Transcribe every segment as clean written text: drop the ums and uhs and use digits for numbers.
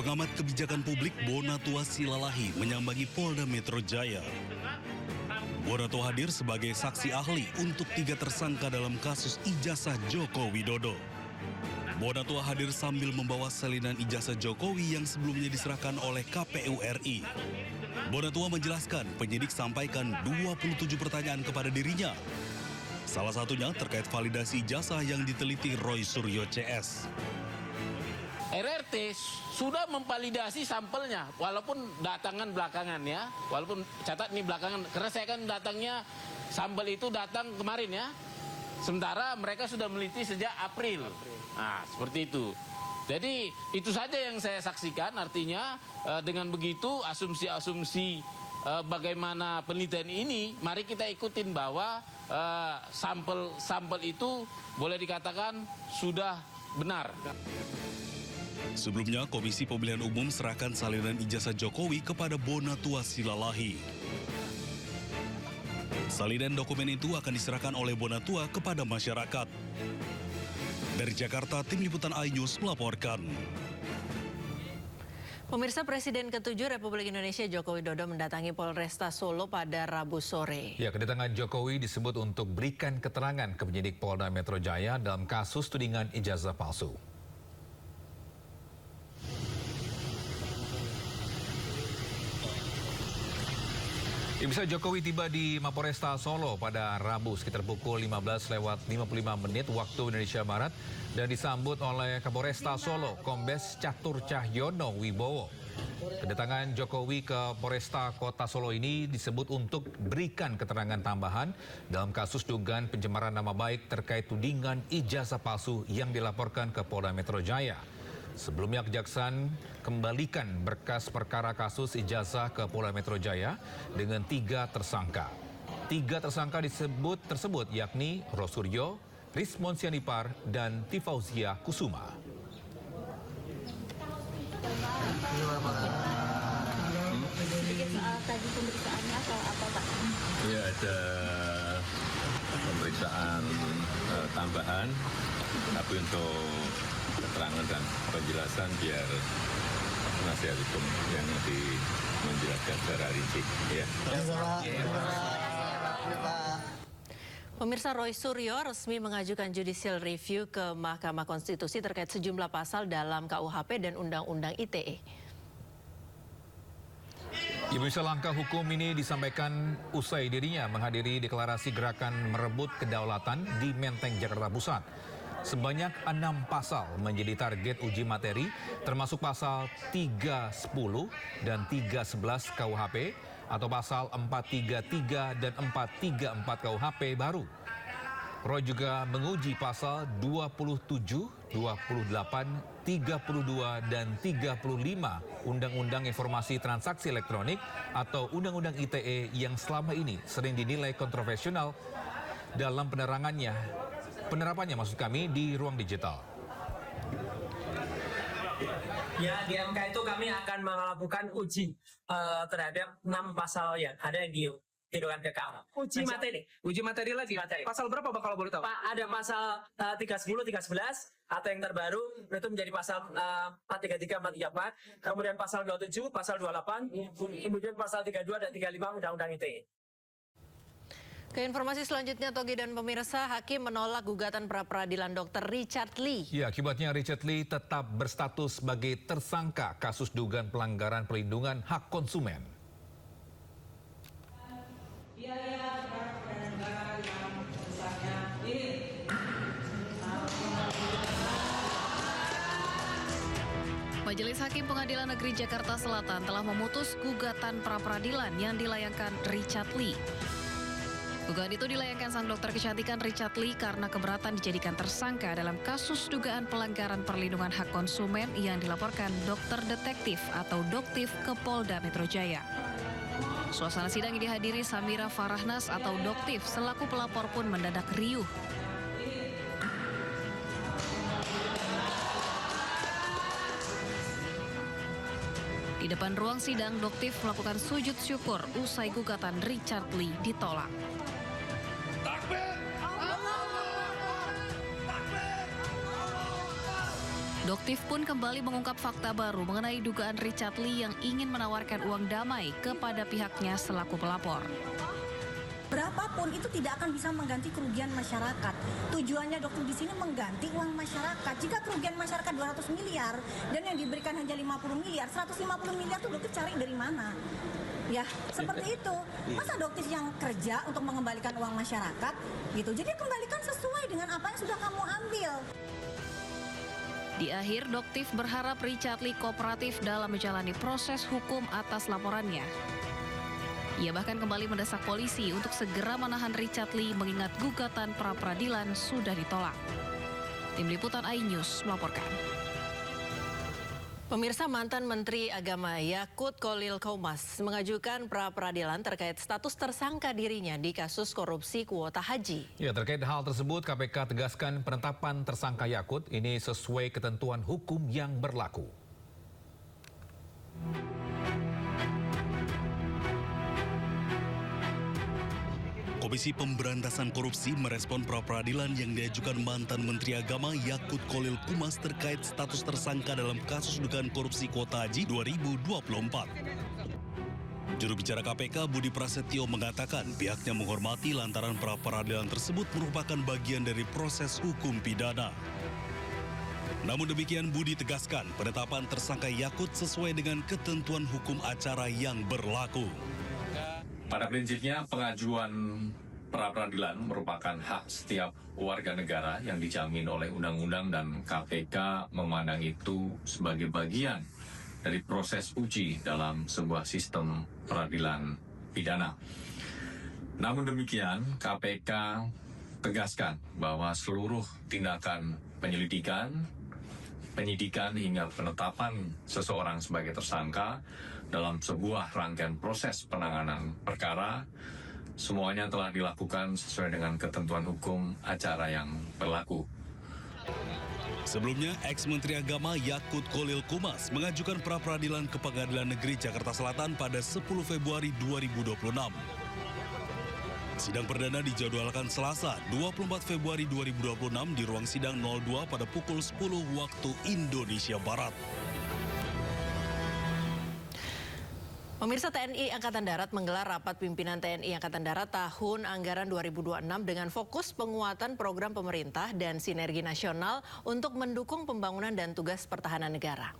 Pengamat kebijakan publik Bonatua Silalahi menyambangi Polda Metro Jaya. Bonatua hadir sebagai saksi ahli untuk 3 tersangka dalam kasus ijazah Joko Widodo. Bonatua hadir sambil membawa salinan ijazah Jokowi yang sebelumnya diserahkan oleh KPU RI. Bonatua menjelaskan penyidik sampaikan 27 pertanyaan kepada dirinya. Salah satunya terkait validasi ijazah yang diteliti Roy Suryo CS. RRT sudah memvalidasi sampelnya, walaupun datangan belakangan ya, walaupun catat ini belakangan, karena saya kan datangnya, sampel itu datang kemarin ya, sementara mereka sudah meliti sejak April. Nah, seperti itu. Jadi itu saja yang saya saksikan, artinya dengan begitu asumsi-asumsi bagaimana penelitian ini, mari kita ikutin bahwa sampel itu boleh dikatakan sudah benar. Sebelumnya, Komisi Pemilihan Umum serahkan salinan ijazah Jokowi kepada Bonatua Silalahi. Salinan dokumen itu akan diserahkan oleh Bonatua kepada masyarakat. Dari Jakarta, Tim Liputan iNews melaporkan. Pemirsa, Presiden ke-7 Republik Indonesia Joko Widodo mendatangi Polresta Solo pada Rabu sore. Ya, kedatangan Jokowi disebut untuk berikan keterangan ke penyidik Polda Metro Jaya dalam kasus tudingan ijazah palsu. Bisa Jokowi tiba di Mapolresta Solo pada Rabu sekitar pukul 15:55 waktu Indonesia Barat dan disambut oleh Kapolresta Solo, Kombes Catur Cahyono Wibowo. Kedatangan Jokowi ke Polresta Kota Solo ini disebut untuk berikan keterangan tambahan dalam kasus dugaan pencemaran nama baik terkait tudingan ijazah palsu yang dilaporkan ke Polda Metro Jaya. Sebelumnya Kejaksaan kembalikan berkas perkara kasus ijazah ke Polda Metro Jaya dengan 3 tersangka. 3 tersangka tersebut yakni Rosuryo, Rismon Sianipar, dan Tifauzia Kusuma. Sedikit soal tadi pemeriksaannya atau apa Pak? Ya, ada pemeriksaan tambahan, tapi untuk keterangan dan penjelasan biar penasihat hukum yang lebih menjelaskan secara rinci. Ya. Pemirsa, Roy Suryo resmi mengajukan judicial review ke Mahkamah Konstitusi terkait sejumlah pasal dalam KUHP dan Undang-Undang ITE. Ibu bisa langkah hukum ini disampaikan usai dirinya menghadiri deklarasi gerakan merebut kedaulatan di Menteng, Jakarta Pusat. Sebanyak 6 pasal menjadi target uji materi, termasuk pasal 310 dan 311 KUHP atau pasal 433 dan 434 KUHP baru. Roy juga menguji pasal 27, 28, 32, dan 35 Undang-Undang Informasi Transaksi Elektronik atau Undang-Undang ITE yang selama ini sering dinilai kontroversial dalam penerapannya maksud kami di ruang digital. Ya, di MK itu kami akan melakukan uji terhadap 6 pasal yang ada di Undang-Undang PKA. Uji materi lagi. Pasal berapa Bang kalau boleh tahu? Ada pasal 310, 311 atau yang terbaru itu menjadi pasal 433, 434. Kemudian pasal 27, pasal 28, kemudian pasal 32 dan 35 Undang-Undang ITE. Ke informasi selanjutnya, Togi dan pemirsa, Hakim menolak gugatan pra-peradilan Dr. Richard Lee. Ya, akibatnya Richard Lee tetap berstatus sebagai tersangka kasus dugaan pelanggaran perlindungan hak konsumen. Majelis Hakim Pengadilan Negeri Jakarta Selatan telah memutus gugatan pra-peradilan yang dilayangkan Richard Lee. Gugatan itu dilayangkan sang dokter kecantikan Richard Lee karena keberatan dijadikan tersangka dalam kasus dugaan pelanggaran perlindungan hak konsumen yang dilaporkan dokter detektif atau Doktif ke Polda Metro Jaya. Suasana sidang yang dihadiri Samira Farahnas atau Doktif selaku pelapor pun mendadak riuh. Di depan ruang sidang, Doktif melakukan sujud syukur usai gugatan Richard Lee ditolak. Doktif pun kembali mengungkap fakta baru mengenai dugaan Richard Lee yang ingin menawarkan uang damai kepada pihaknya selaku pelapor. Berapapun itu tidak akan bisa mengganti kerugian masyarakat. Tujuannya dokter di sini mengganti uang masyarakat. Jika kerugian masyarakat 200 miliar dan yang diberikan hanya 50 miliar, 150 miliar itu dokter cari dari mana? Ya, seperti itu. Masa dokter yang kerja untuk mengembalikan uang masyarakat gitu. Jadi kembalikan sesuai dengan apa yang sudah kamu ambil. Di akhir, Doktif berharap Richard Lee kooperatif dalam menjalani proses hukum atas laporannya. Ia bahkan kembali mendesak polisi untuk segera menahan Richard Lee mengingat gugatan pra-peradilan sudah ditolak. Tim Liputan iNews melaporkan. Pemirsa, mantan Menteri Agama Yakut Kholil Qomas mengajukan pra-peradilan terkait status tersangka dirinya di kasus korupsi kuota haji. Ya, terkait hal tersebut, KPK tegaskan penetapan tersangka Yakut ini sesuai ketentuan hukum yang berlaku. Komisi Pemberantasan Korupsi merespon pra-peradilan yang diajukan mantan Menteri Agama Yakut Kholil Qomas terkait status tersangka dalam kasus dugaan korupsi kuota haji 2024. Juru bicara KPK Budi Prasetyo mengatakan pihaknya menghormati lantaran pra-peradilan tersebut merupakan bagian dari proses hukum pidana. Namun demikian Budi tegaskan penetapan tersangka Yakut sesuai dengan ketentuan hukum acara yang berlaku. Pada prinsipnya pengajuan pra-peradilan merupakan hak setiap warga negara yang dijamin oleh undang-undang dan KPK memandang itu sebagai bagian dari proses uji dalam sebuah sistem peradilan pidana. Namun demikian KPK tegaskan bahwa seluruh tindakan penyelidikan, penyidikan hingga penetapan seseorang sebagai tersangka dalam sebuah rangkaian proses penanganan perkara, semuanya telah dilakukan sesuai dengan ketentuan hukum acara yang berlaku. Sebelumnya, ex-Menteri Agama Yakut Kholil Qomas mengajukan pra-peradilan ke Pengadilan Negeri Jakarta Selatan pada 10 Februari 2026. Sidang perdana dijadwalkan Selasa, 24 Februari 2026 di ruang sidang 02 pada pukul 10 waktu Indonesia Barat. Pemirsa, TNI Angkatan Darat menggelar rapat pimpinan TNI Angkatan Darat tahun anggaran 2026 dengan fokus penguatan program pemerintah dan sinergi nasional untuk mendukung pembangunan dan tugas pertahanan negara.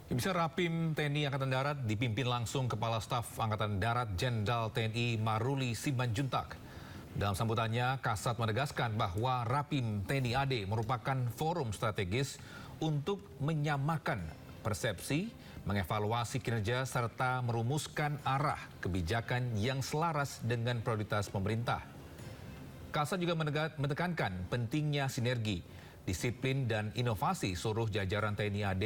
Bisa Rapim TNI Angkatan Darat dipimpin langsung Kepala Staf Angkatan Darat Jenderal TNI Maruli Simanjuntak. Dalam sambutannya, Kasat menegaskan bahwa Rapim TNI AD merupakan forum strategis untuk menyamakan persepsi, mengevaluasi kinerja, serta merumuskan arah kebijakan yang selaras dengan prioritas pemerintah. Kasat juga menekankan pentingnya sinergi, disiplin, dan inovasi seluruh jajaran TNI AD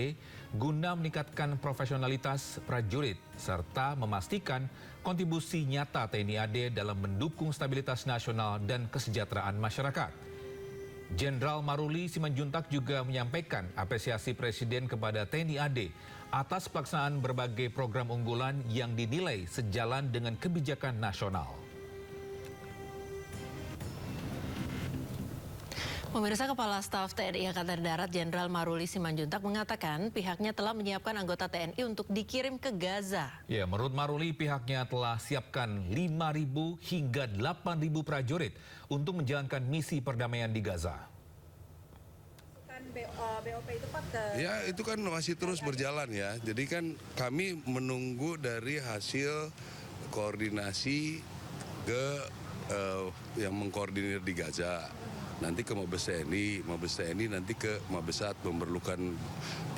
guna meningkatkan profesionalitas prajurit, serta memastikan kontribusi nyata TNI AD dalam mendukung stabilitas nasional dan kesejahteraan masyarakat. Jenderal Maruli Simanjuntak juga menyampaikan apresiasi Presiden kepada TNI AD atas pelaksanaan berbagai program unggulan yang dinilai sejalan dengan kebijakan nasional. Pemirsa, Kepala Staf TNI Angkatan Darat Jenderal Maruli Simanjuntak mengatakan pihaknya telah menyiapkan anggota TNI untuk dikirim ke Gaza. Ya, menurut Maruli pihaknya telah siapkan 5.000 hingga 8.000 prajurit untuk menjalankan misi perdamaian di Gaza. BOP itu Pak ke... Ya, itu kan masih terus berjalan ya. Jadi kan kami menunggu dari hasil koordinasi ke yang mengkoordinir di Gaza. Nanti ke Mabes TNI nanti ke Mabesat memerlukan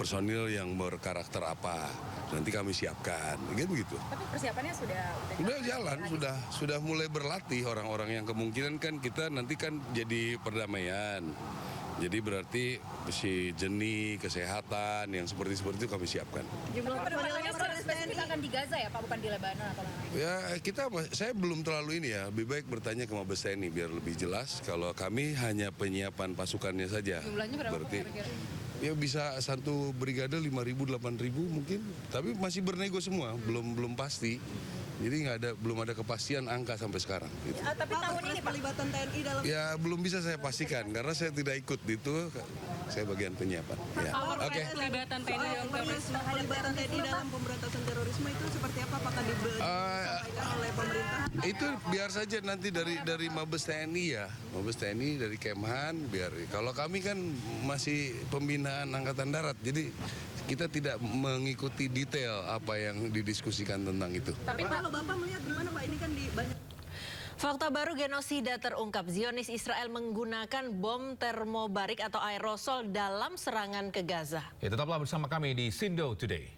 personil yang berkarakter apa. Nanti kami siapkan, gitu. Tapi persiapannya sudah jalan, sudah mulai berlatih orang-orang yang kemungkinan kan kita nanti kan jadi perdamaian. Jadi berarti si jeni, kesehatan, yang seperti itu kami siapkan. Jumlah personilnya spesifik akan di Gaza ya Pak, bukan di Lebanon atau lain? Ya, saya belum terlalu ini ya, lebih baik bertanya ke Mabes TNI biar lebih jelas. Kalau kami hanya penyiapan pasukannya saja. Jumlahnya berapa berarti, kira-kira? Ya bisa satu brigade 5.000, 8.000 mungkin. Tapi masih bernego semua, belum pasti. Jadi belum ada kepastian angka sampai sekarang. Gitu. Tapi tahun ini pelibatan TNI dalam Ya belum bisa saya pastikan karena saya tidak ikut itu. Saya bagian penyiapan. Ya. Oke. Pelibatan TNI dalam terorisme. pelibatan TNI dalam pemberantasan terorisme itu seperti apa? Apakah disampaikan oleh pemerintah? Itu biar saja nanti dari Mabes TNI ya, Mabes TNI dari Kemhan biar. Kalau kami kan masih pembinaan Angkatan Darat, jadi kita tidak mengikuti detail apa yang didiskusikan tentang itu. Tapi kalau Bapak melihat gimana Pak, ini kan di banyak. Fakta baru genosida terungkap. Zionis Israel menggunakan bom termobarik atau aerosol dalam serangan ke Gaza. Ya, tetaplah bersama kami di Sindo Today.